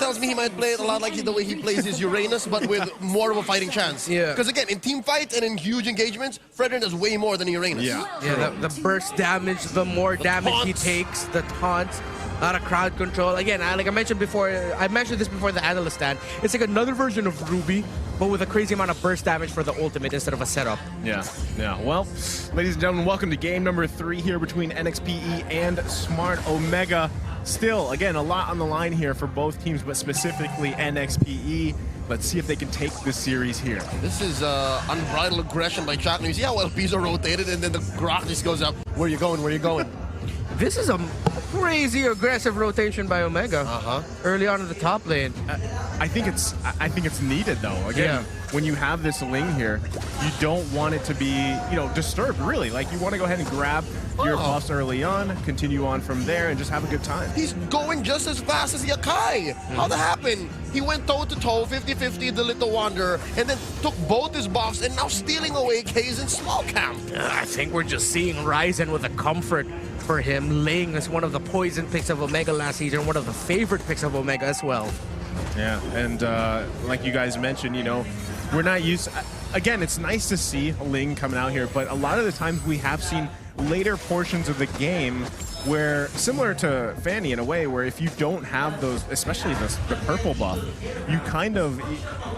tells me he might play it a lot like the way he plays his Uranus, but with more of a fighting chance. Yeah. Because again, in team fights and in huge engagements, Fredrin does way more than Uranus. Yeah, the burst damage, the more damage he takes, the taunts, a lot of crowd control. Again, like I mentioned before, I mentioned this before the analyst stand. It's like another version of Ruby, but with a crazy amount of burst damage for the ultimate instead of a setup. Yeah. Well, ladies and gentlemen, welcome to game number 3 here between NXPE and Smart Omega. Still, again, a lot on the line here for both teams, but specifically NXPE. Let's see if they can take this series here. This is unbridled aggression by Chaknu. You see how well Pizzo rotated, and then the Grok just goes up. Where you going? Where you going? This is a crazy aggressive rotation by Omega early on in the top lane. I think it's needed though. Again, when you have this lane here, you don't want it to be, disturbed really. Like you want to go ahead and grab your buffs early on, continue on from there, and just have a good time. He's going just as fast as Yakai. How'd that happen? He went toe-to-toe, 50-50, the Little Wanderer, and then took both his buffs and now stealing away K's small camp. I think we're just seeing Ryzen with a comfort for him, laying as one of the poison picks of Omega last season, one of the favorite picks of Omega as well. Yeah, and like you guys mentioned, we're not used. Again, it's nice to see Ling coming out here, but a lot of the times we have seen later portions of the game where, similar to Fanny in a way, where if you don't have those, especially the purple buff, you kind of,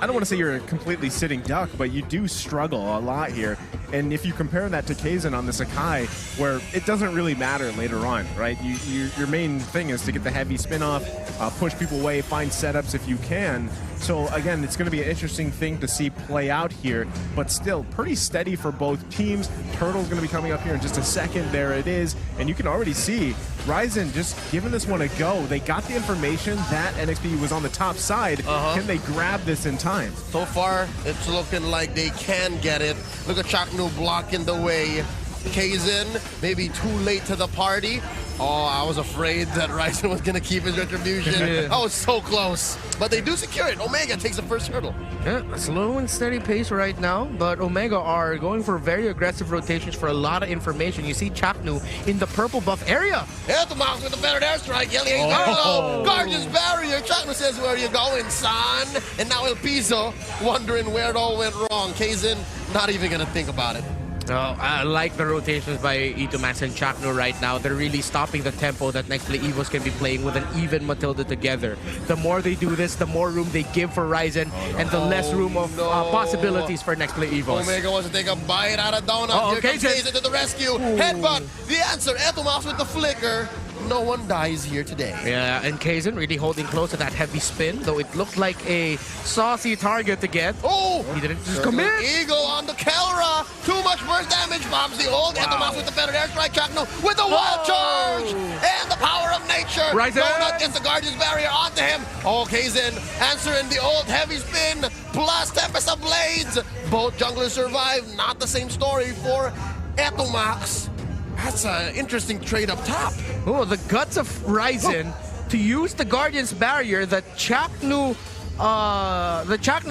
I don't want to say you're a completely sitting duck, but you do struggle a lot here. And if you compare that to Kaizen on the Sakai, where it doesn't really matter later on, right? Your main thing is to get the heavy spin off, push people away, find setups if you can. So again, it's going to be an interesting thing to see play out here, but still pretty steady for both teams. Turtle's going to be coming up here in just a second. There it is. And you can already see Ryzen just giving this one a go. They got the information that NXP was on the top side. Can they grab this in time? So far, it's looking like they can get it. Look at Chaknu blocking the way. Kaizen, maybe too late to the party. Oh, I was afraid that Ryzen was going to keep his retribution. I was so close. But they do secure it. Omega takes the first hurdle. Yeah, slow and steady pace right now, but Omega are going for very aggressive rotations for a lot of information. You see Chaknu in the purple buff area. Yeah, the mouse with the better airstrike. Yelling, Guardian's barrier. Chaknu says, where are you going, son? And now El Piso wondering where it all went wrong. Kaizen not even going to think about it. Oh, I like the rotations by Itomax and Chaknu right now. They're really stopping the tempo that NXPE Evos can be playing with an even Matilda together. The more they do this, the more room they give for Ryzen, and the less room of possibilities for NXPE Evos. Omega wants to take a bite out of donut. Here comes Kaizen to the rescue. Headbutt. The answer, Etomax with the flicker. No one dies here today. Yeah, and Kaizen really holding close to that heavy spin, though it looked like a saucy target to get. He didn't just commit. Eagle on the Kelra. Too much burst damage. Bombs the old. Etomax with the better airstrike. Chaknu with the wall charge. And the power of nature. Donut gets the Guardian's barrier onto him. Kaizen answering the old heavy spin. Plus Tempest of Blades. Both junglers survive. Not the same story for Etomax. That's an interesting trade up top. Oh, the guts of Ryzen to use the Guardian's barrier that Chaknu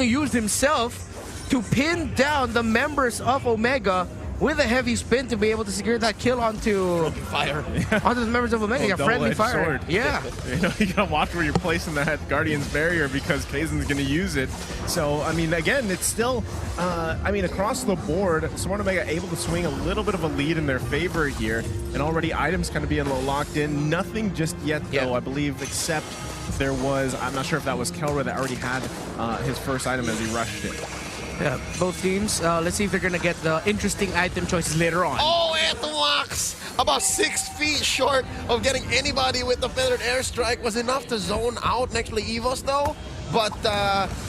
used himself to pin down the members of Omega with a heavy spin to be able to secure that kill onto the members of Omega. Yeah, friendly fire. Sword. Yeah. You gotta watch where you're placing that Guardian's barrier because Kaizen's gonna use it. So, I mean, again, it's still, across the board, Smart Omega able to swing a little bit of a lead in their favor here, and already items kind of being a little locked in. Nothing just yet, though, I believe, except there was, I'm not sure if that was Kelra that already had his first item as he rushed it. Yeah, both teams. Let's see if they're going to get the interesting item choices later on. Etomax, about 6 feet short of getting anybody with the feathered airstrike. Was enough to zone out NXPE Evos, though. But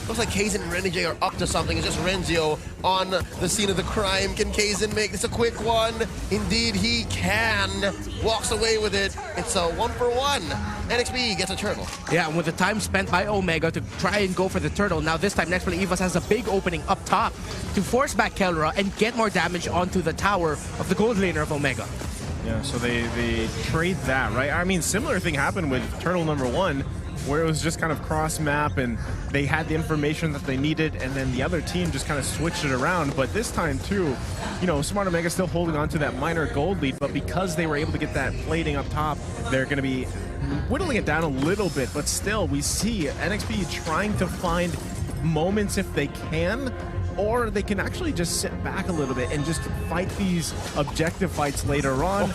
looks like Kaizen and Renijay are up to something. It's just Renzio on the scene of the crime. Can Kaizen make this a quick one? Indeed, he can. Walks away with it. It's a 1-for-1. NXPE gets a turtle. Yeah, and with the time spent by Omega to try and go for the turtle, now this time NXPE Evos has a big opening up top to force back Kelra and get more damage onto the tower of the gold laner of Omega. Yeah, so they trade that, right? I mean, similar thing happened with Turtle number 1, where it was just kind of cross map and they had the information that they needed, and then the other team just kind of switched it around. But this time too, Smart Omega still holding on to that minor gold lead, but because they were able to get that plating up top, they're going to be whittling it down a little bit, but still we see NXPE trying to find moments if they can, or they can actually just sit back a little bit and just fight these objective fights later on.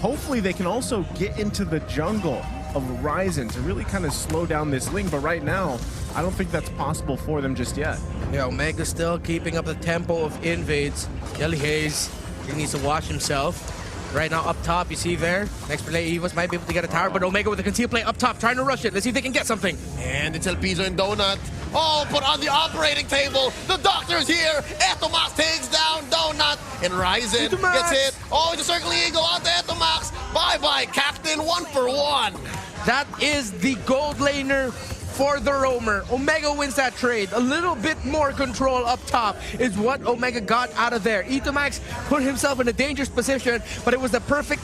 Hopefully they can also get into the jungle of Ryzen to really kind of slow down this Ling, but right now I don't think that's possible for them just yet. Yeah, Omega still keeping up the tempo of invades. Jelly Haze, he needs to watch himself. Right now up top, you see there, next play Evos might be able to get a tower, but Omega with a concealed play up top, trying to rush it. Let's see if they can get something. And it's El Piso and Donut. Oh, put on the operating table. The doctor's here. Etomax takes down Donut. And Ryzen gets hit. Oh, it's a circling eagle out to Etomax. Bye-bye, Captain. 1 for 1. That is the gold laner for the roamer. Omega wins that trade. A little bit more control up top is what Omega got out of there. Etomax put himself in a dangerous position, but it was the perfect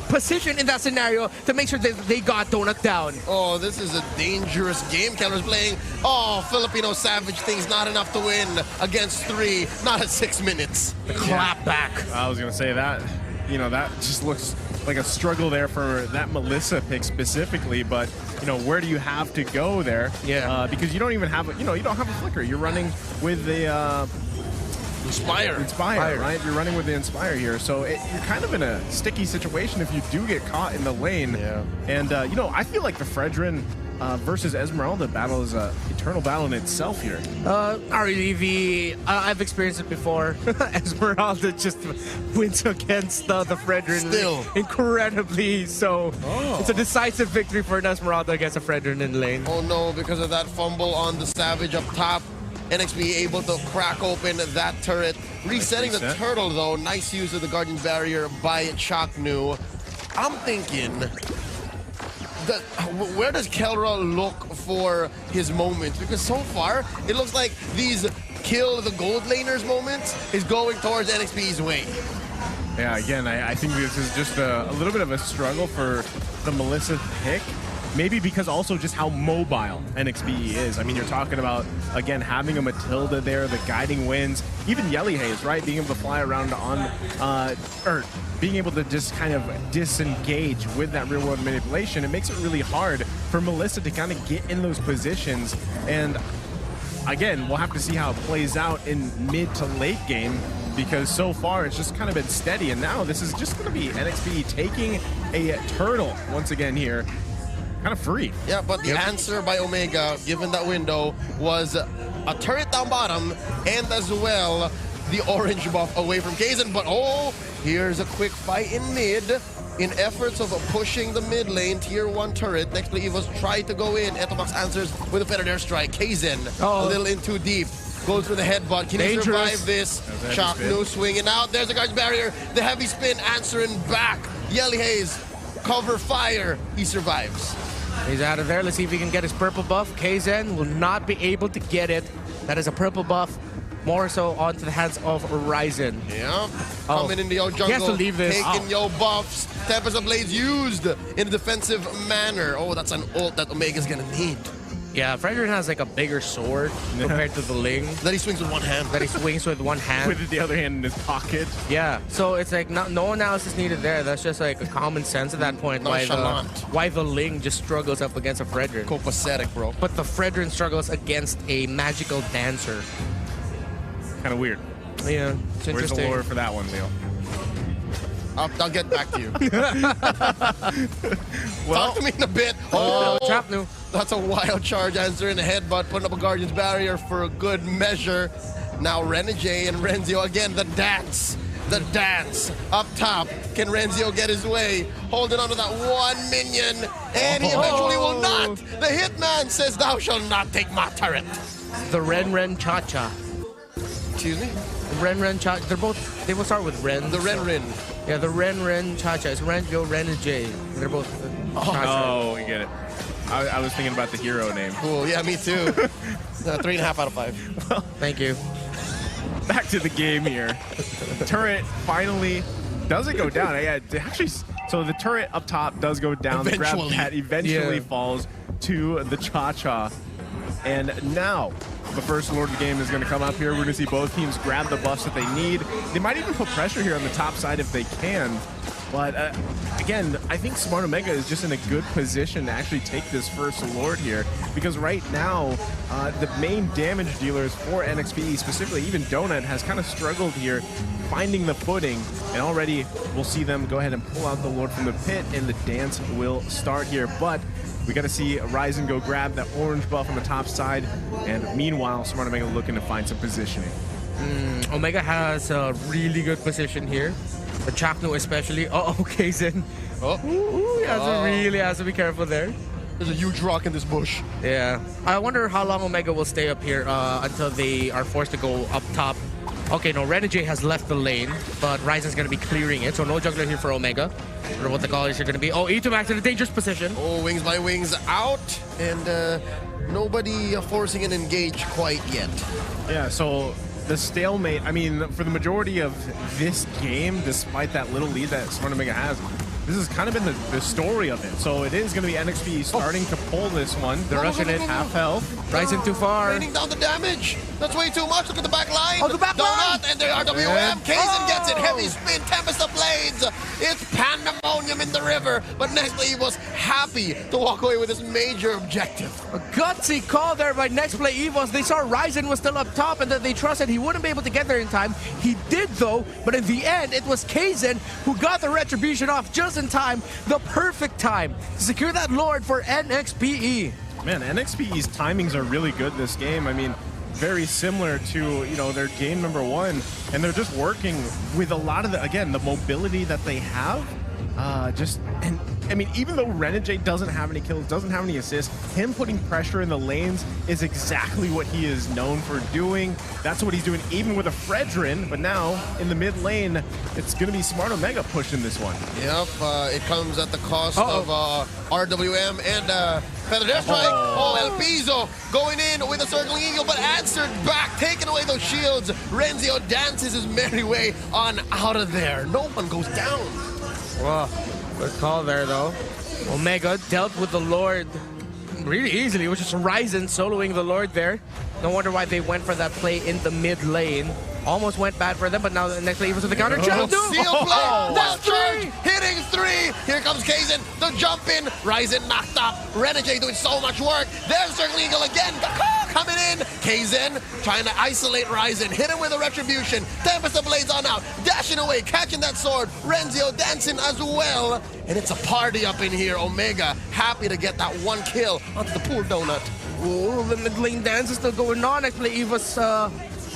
position in that scenario to make sure that they got Donut down. Oh, this is a dangerous game. Keller's playing. Oh, Filipino Savage thinks not enough to win against 3, not at 6 minutes. The clap back. I was going to say that, you know, that just looks like a struggle there for that Melissa pick specifically, but you know, where do you have to go there? Yeah. Because you don't even have, you don't have a flicker. You're running with the Inspire, right? You're running with the Inspire here, so you're kind of in a sticky situation if you do get caught in the lane. Yeah. And I feel like the Fredrin versus Esmeralda battle is an eternal battle in itself here. REV, I've experienced it before. Esmeralda just wins against the Fredrin Still. incredibly, so it's a decisive victory for an Esmeralda against a Fredrin in lane. Oh no, because of that fumble on the Savage up top. NXPE able to crack open that turret. Resetting the turtle though. Nice use of the Guardian Barrier by Chaknu. I'm thinking that where does Kelra look for his moments? Because so far it looks like these kill the gold laners moments is going towards NXPE's way. Yeah, again, I think this is just a little bit of a struggle for the Melissa pick. Maybe because also just how mobile NXPE is. I mean, you're talking about, again, having a Matilda there, the guiding winds, even Yelly Haze, right? Being able to fly around on, or being able to just kind of disengage with that real world manipulation. It makes it really hard for Melissa to kind of get in those positions. And again, we'll have to see how it plays out in mid to late game, because so far it's just kind of been steady. And now this is just going to be NXPE taking a turtle once again here. Kind of free. Yeah, but the answer by Omega, given that window, was a turret down bottom and as well the orange buff away from Kaizen. But oh, here's a quick fight in mid. In efforts of pushing the mid lane, tier 1 turret. Next play Evos tried to go in. Etomax answers with a feathered airstrike. Kaizen a little in too deep. Goes for the headbutt. Can he survive this? Chaknu swinging out. There's a guard's barrier. The heavy spin answering back. Yelly Haze, cover fire. He survives. He's out of there. Let's see if he can get his purple buff. Kaizen will not be able to get it. That is a purple buff, more so onto the hands of Ryzen. Yeah. Coming in the jungle. He has to leave this. Taking yo buffs. Tempest of Blades used in a defensive manner. Oh, that's an ult that Omega's gonna need. Yeah, Fredrin has like a bigger sword compared to the Ling. That he swings with one hand. That he swings with one hand. With the other hand in his pocket. Yeah, so it's like no analysis needed there. That's just like a common sense at that point. Why the Ling just struggles up against a Fredrin. Copacetic, bro. But the Fredrin struggles against a magical dancer. Kind of weird. Yeah, it's interesting. Where's the lore for that one, Leo? I'll get back to you. Well, talk to me in a bit. Oh, Chapnu. That's a wild charge answer in the headbutt, putting up a Guardian's Barrier for a good measure. Now Renegade and Renzio again, the dance. The dance up top. Can Renzio get his way? Holding on to that one minion, and he eventually will not. The Hitman says, "Thou shalt not take my turret." The Ren Cha-Cha. Excuse me? Ren Cha-Cha. They both start with Ren. The Ren. Yeah, the Ren Cha-Cha. It's Renjo, Renegade. They're both Cha-Cha. Oh, you get it. I was thinking about the hero name. Cool, yeah, me too. 3.5 out of 5. Well, thank you. Back to the game here. Turret finally doesn't go down. Yeah, actually, so the turret up top does go down. The grab pad eventually falls to the Cha-Cha. And now the first Lord of the game is going to come up here. We're going to see both teams grab the buffs that they need. They might even put pressure here on the top side if they can. But again, I think Smart Omega is just in a good position to actually take this first Lord here, because right now, the main damage dealers for NXPE, specifically even Donut, has kind of struggled here finding the footing, and already we'll see them go ahead and pull out the Lord from the pit, and the dance will start here. But we got to see Ryzen go grab that orange buff on the top side, and meanwhile, Smart Omega looking to find some positioning. Omega has a really good position here. The Chaknu especially. Okay, Zen. He has to be careful there. There's a huge rock in this bush. Yeah. I wonder how long Omega will stay up here until they are forced to go up top. Okay, no, Renegade has left the lane, but Ryzen's going to be clearing it, so no jungler here for Omega. I wonder what the callers are going to be. Oh, E2 Max in a dangerous position. Oh, Wings by Wings out, and nobody forcing an engage quite yet. Yeah, so the stalemate, I mean, for the majority of this game, despite that little lead that Smart Omega has, this has kind of been the story of it. So it is going to be NXPE starting to pull this one. They're rushing it half health. Ryzen too far. Raining down the damage. That's way too much. Look at the back line. Oh, the back line. Donut and the RWM. Kaizen gets it. Heavy spin. Tempest of Blades. It's pandemonium in the river. But NXPE was happy to walk away with this major objective. A gutsy call there by NXPE EVOS. They saw Ryzen was still up top and that they trusted he wouldn't be able to get there in time. He did though, but in the end, it was Kaizen who got the retribution off just in time. The perfect time to secure that Lord for NXPE. Man, NXPE's timings are really good this game. I mean, very similar to, you know, their game number one, and they're just working with a lot of the, again, the mobility that they have. And I mean, even though Renegade doesn't have any kills, doesn't have any assists, him putting pressure in the lanes is exactly what he is known for doing. That's what he's doing even with a Fredrin, but now in the mid lane, it's going to be Smart Omega pushing this one. Yep, it comes at the cost of RWM and Feather Death Strike. Oh, El Piso going in with a circling eagle, but answered back, taking away those shields. Renzio dances his merry way on out of there. No one goes down. Wow, good call there though. Omega dealt with the Lord really easily, which is Ryzen soloing the Lord there. No wonder why they went for that play in the mid lane. Almost went bad for them, but now the next play was with the counter. Seal play, that's three, hitting three. Here comes Kaizen, the jump in. Ryzen knocked up. Renegade doing so much work. There's Circling Eagle again. Coming in. Kaizen trying to isolate Ryzen. Hit him with a retribution. Tempest of Blades on out. Dashing away, catching that sword. Renzio dancing as well. And it's a party up in here. Omega happy to get that one kill onto the poor Donut. Oh, the mid lane dance is still going on. Actually, Eva's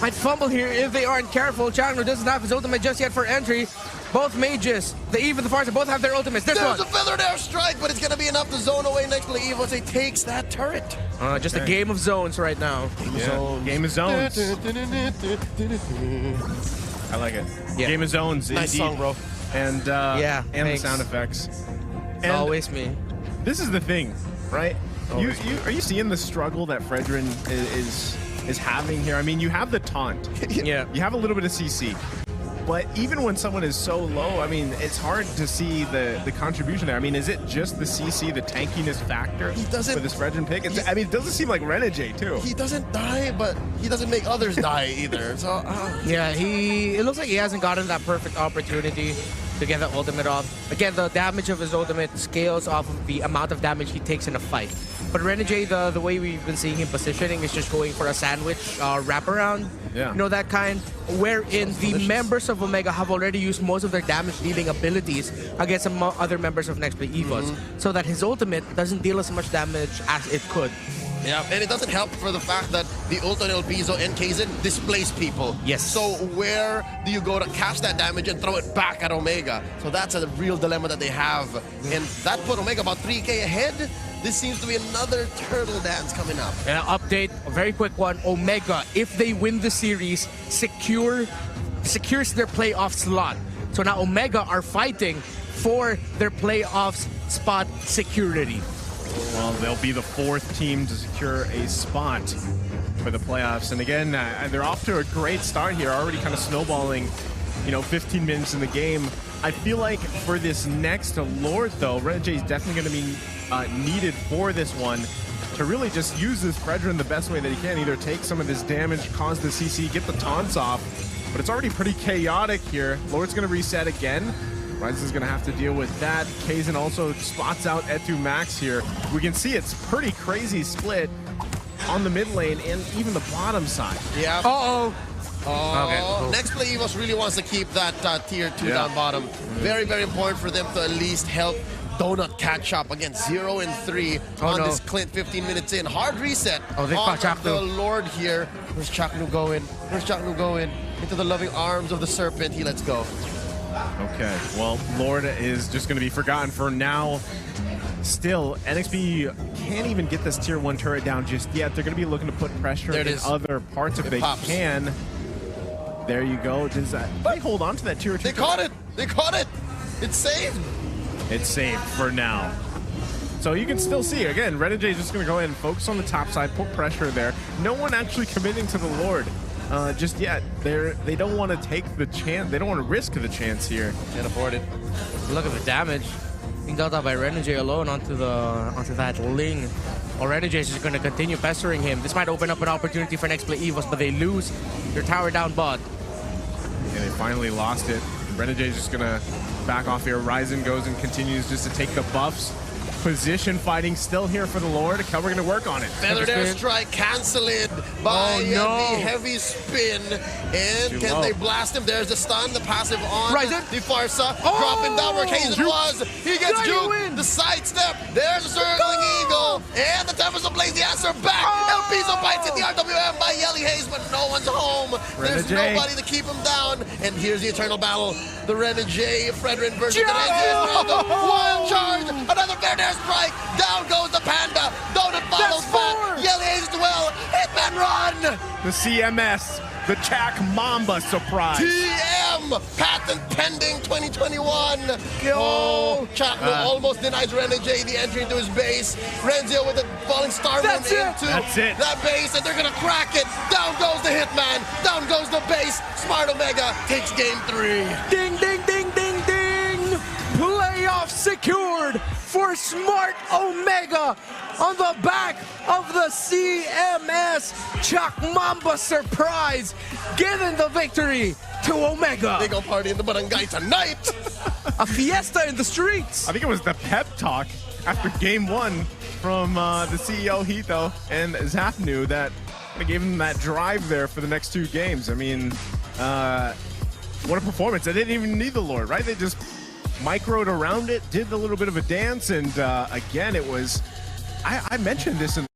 might fumble here if they aren't careful. Chandler doesn't have his ultimate just yet for entry. Both mages, the Eve and the Farsa, both have their ultimates. There's a Feathered Airstrike, but it's going to be enough to zone away next to the Evo as he takes that turret. Just a game of zones right now. Game of zones. I like it. Yeah. Game of zones. Nice indeed. song, bro. And the sound effects. And always me. This is the thing, right? Are you seeing the struggle that Fredrin is having here? I mean, you have the taunt. Yeah. You have a little bit of CC. But even when someone is so low, I mean, it's hard to see the contribution there. I mean, is it just the CC, the tankiness factor for this Fredrin pick? I mean, it doesn't seem like Renegade, too. He doesn't die, but he doesn't make others die either. So, yeah, it looks like he hasn't gotten that perfect opportunity to get the ultimate off. Again, the damage of his ultimate scales off of the amount of damage he takes in a fight. But Renegade, the way we've been seeing him positioning is just going for a sandwich wraparound. Yeah. You know, that kind, wherein the members of Omega have already used most of their damage-dealing abilities against some other members of NXPE EVOS, so that his ultimate doesn't deal as much damage as it could. Yeah, and it doesn't help for the fact that the ult on El Piso and Kaizen displace people. Yes. So where do you go to catch that damage and throw it back at Omega? So that's a real dilemma that they have. And that put Omega about 3K ahead. This seems to be another turtle dance coming up. Update, a very quick one. Omega, if they win the series, secures their playoff slot. So now Omega are fighting for their playoffs spot security. Well, they'll be the fourth team to secure a spot for the playoffs. And again, they're off to a great start here, already kind of snowballing, 15 minutes in the game. I feel like for this next Lord, though, Renegade is definitely going to be needed for this one to really just use this Fredrin the best way that he can. Either take some of this damage, cause the CC, get the taunts off. But it's already pretty chaotic here. Lord's going to reset again. Ryzen's going to have to deal with that. Kaizen also spots out Etu Max here. We can see it's pretty crazy split on the mid lane and even the bottom side. Yeah. Uh-oh. Oh, Next Play EVOS really wants to keep that tier 2 down bottom. Very, very important for them to at least help Donut catch up. Again, 0-3 on this Clint 15 minutes in. Hard reset on the Lord here. Where's Chaknu going? Where's Chaknu going? Into the loving arms of the serpent. He lets go. Okay, well, Lord is just going to be forgotten for now. Still, NXPE can't even get this tier 1 turret down just yet. They're going to be looking to put pressure in other parts if they can. There you go. Does that they hold on to that tier 2? They caught it. They caught it. It's saved. It's saved for now. So you can still see, again, Renegade is just going to go ahead and focus on the top side, put pressure there. No one actually committing to the Lord just yet. They don't want to take the chance. They don't want to risk the chance here. Can't afford it. Look at the damage being dealt out by Renegade alone onto that Ling. Well, Renegade is just going to continue pestering him. This might open up an opportunity for Next Play EVOS, but they lose their tower down bot. Yeah, they finally lost it. Renegade is just going to back off here. Ryzen goes and continues just to take the buffs. Position fighting still here for the Lord. How we're going to work on it. Feathered Airstrike canceled by the heavy spin. And can they blast him? There's the stun, the passive on. The Farsa dropping down where Kaizen was. He gets juked. The sidestep. There's a circling eagle. And the Tempest of Blaze, the answer back. El Piso bites in the RWM by Yelly Hayes, but no one's home. There's nobody to keep him down. And here's the eternal battle. The Renegade Fredrin versus the Renegade. One charge. Another Feathered Airstrike. Down goes the Panda. Donut follows back. Yelly Hayes as well. Hitman run. The CMS. The Chak Mamba surprise. TM patent pending 2021. Oh, Chaknu almost denies Renegade the entry into his base. Renzio with a falling star into that base, and they're gonna crack it. Down goes the Hitman. Down goes the base. Smart Omega takes game 3. Ding, ding, ding, ding, ding. Playoff secured for Smart Omega on the back of the CMS Chak Mamba surprise, giving the victory to Omega. They go party in the barangay tonight. A fiesta in the streets. I think it was the pep talk after game 1 from the CEO Hito and Zapnu that gave him that drive there for the next 2 games. I mean, what a performance. They didn't even need the Lord, right? They just microed around it, did a little bit of a dance, and again, it was, I mentioned this in